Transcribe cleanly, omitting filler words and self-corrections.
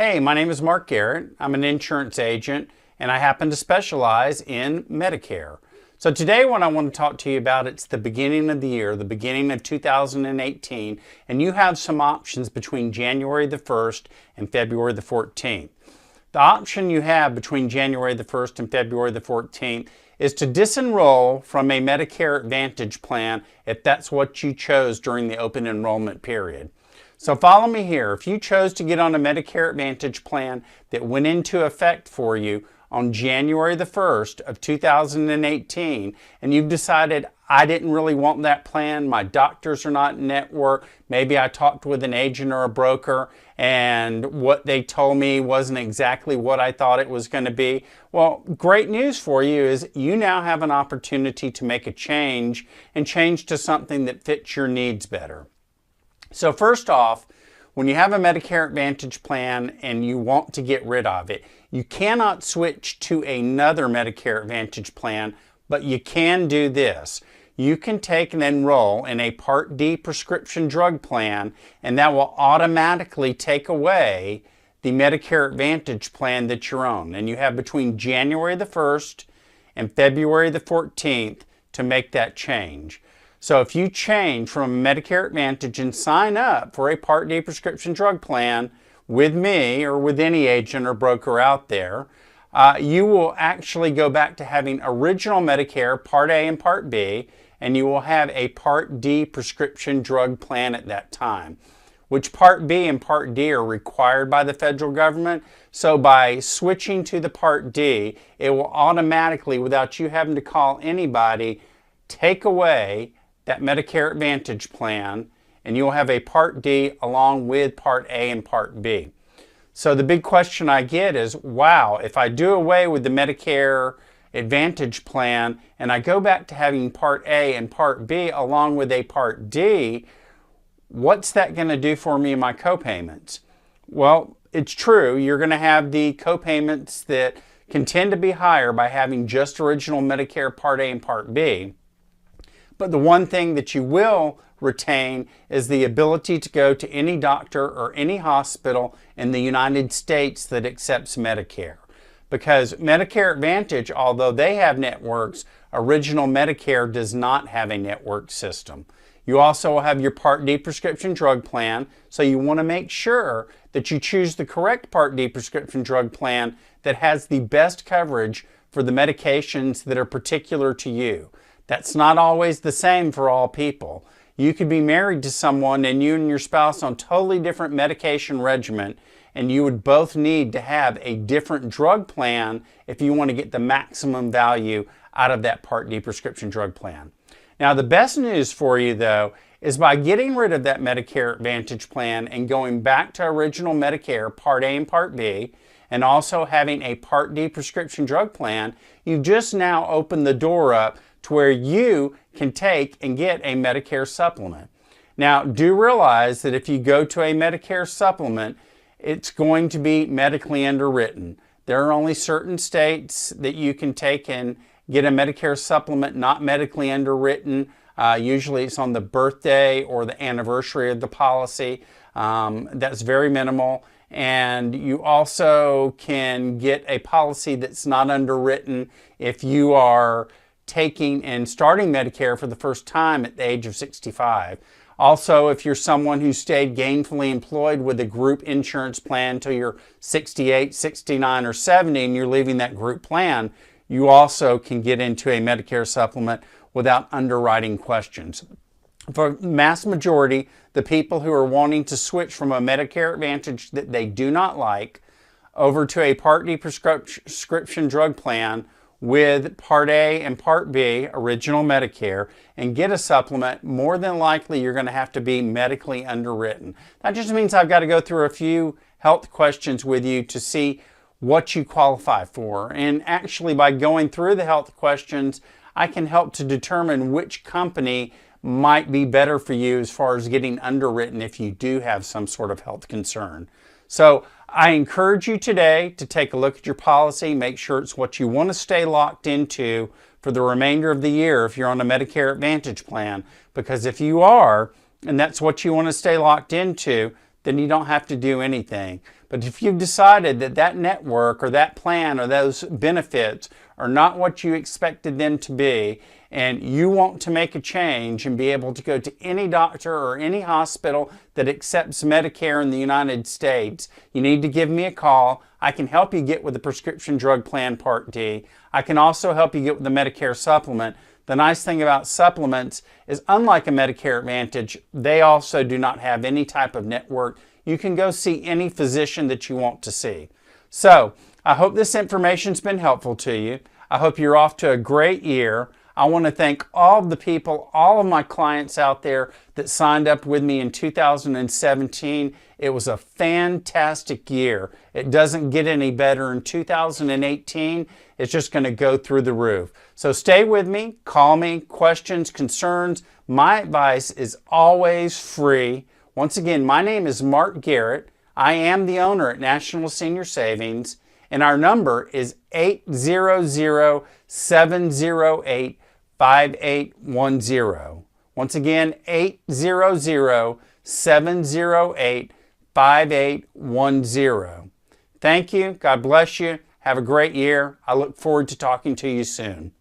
Hey, my name is Mark Garrett. I'm an insurance agent and I happen to specialize in Medicare. So today what I want to talk to you about, it's the beginning of the year, the beginning of 2018, and you have some options between January the 1st and February the 14th. The option you have between January the 1st and February the 14th is to disenroll from a Medicare Advantage plan if that's what you chose during the open enrollment period. So follow me here. If you chose to get on a Medicare Advantage plan that went into effect for you on January the 1st of 2018, and you've decided, I didn't really want that plan, my doctors are not in network, maybe I talked with an agent or a broker and what they told me wasn't exactly what I thought it was going to be. Well, great news for you is you now have an opportunity to make a change and change to something that fits your needs better. So first off, when you have a Medicare Advantage plan and you want to get rid of it, you cannot switch to another Medicare Advantage plan, but you can do this. You can take and enroll in a Part D prescription drug plan, and that will automatically take away the Medicare Advantage plan that you're on. And you have between January the 1st and February the 14th to make that change. So if you change from Medicare Advantage and sign up for a Part D prescription drug plan with me or with any agent or broker out there, you will actually go back to having original Medicare Part A and Part B, and you will have a Part D prescription drug plan at that time, which Part B and Part D are required by the federal government. So by switching to the Part D, it will automatically, without you having to call anybody, take away that Medicare Advantage plan, and you'll have a Part D along with Part A and Part B. So the big question I get is, wow, if I do away with the Medicare Advantage plan and I go back to having Part A and Part B along with a Part D, what's that going to do for me in my copayments? Well, it's true, you're going to have the copayments that can tend to be higher by having just original Medicare Part A and Part B. But the one thing that you will retain is the ability to go to any doctor or any hospital in the United States that accepts Medicare. Because Medicare Advantage, although they have networks, original Medicare does not have a network system. You also have your Part D prescription drug plan, so you want to make sure that you choose the correct Part D prescription drug plan that has the best coverage for the medications that are particular to you. That's not always the same for all people. You could be married to someone and you and your spouse on totally different medication regimen, and you would both need to have a different drug plan if you want to get the maximum value out of that Part D prescription drug plan. Now the best news for you though is by getting rid of that Medicare Advantage plan and going back to original Medicare Part A and Part B, and also having a Part D prescription drug plan, you just now open the door up to where you can take and get a Medicare supplement. Now, do realize that if you go to a Medicare supplement, it's going to be medically underwritten. There are only certain states that you can take and get a Medicare supplement not medically underwritten. Usually it's on the birthday or the anniversary of the policy. That's very minimal. And you also can get a policy that's not underwritten if you are taking and starting Medicare for the first time at the age of 65. Also, if you're someone who stayed gainfully employed with a group insurance plan until you're 68, 69, or 70 and you're leaving that group plan, you also can get into a Medicare supplement without underwriting questions. For the mass majority, the people who are wanting to switch from a Medicare Advantage that they do not like over to a Part D prescription drug plan with Part A and Part B, original Medicare, and get a supplement, more than likely you're going to have to be medically underwritten. That just means I've got to go through a few health questions with you to see what you qualify for. And actually by going through the health questions, I can help to determine which company might be better for you as far as getting underwritten if you do have some sort of health concern. So I encourage you today to take a look at your policy, make sure it's what you want to stay locked into for the remainder of the year if you're on a Medicare Advantage plan. Because if you are, and that's what you want to stay locked into, then you don't have to do anything. But if you've decided that that network or that plan or those benefits are not what you expected them to be, and you want to make a change and be able to go to any doctor or any hospital that accepts Medicare in the United States, you need to give me a call. I can help you get with the Prescription Drug Plan Part D. I can also help you get with the Medicare supplement. The nice thing about supplements is, unlike a Medicare Advantage, they also do not have any type of network. You can go see any physician that you want to see. So, I hope this information's been helpful to you. I hope you're off to a great year. I want to thank all of the people, all of my clients out there that signed up with me in 2017. It was a fantastic year. It doesn't get any better in 2018. It's just going to go through the roof. So stay with me, call me, questions, concerns. My advice is always free. Once again, my name is Mark Garrett. I am the owner at National Senior Savings, and our number is 800-708-5810. Once again, 800-708-5810. Thank you. God bless you. Have a great year. I look forward to talking to you soon.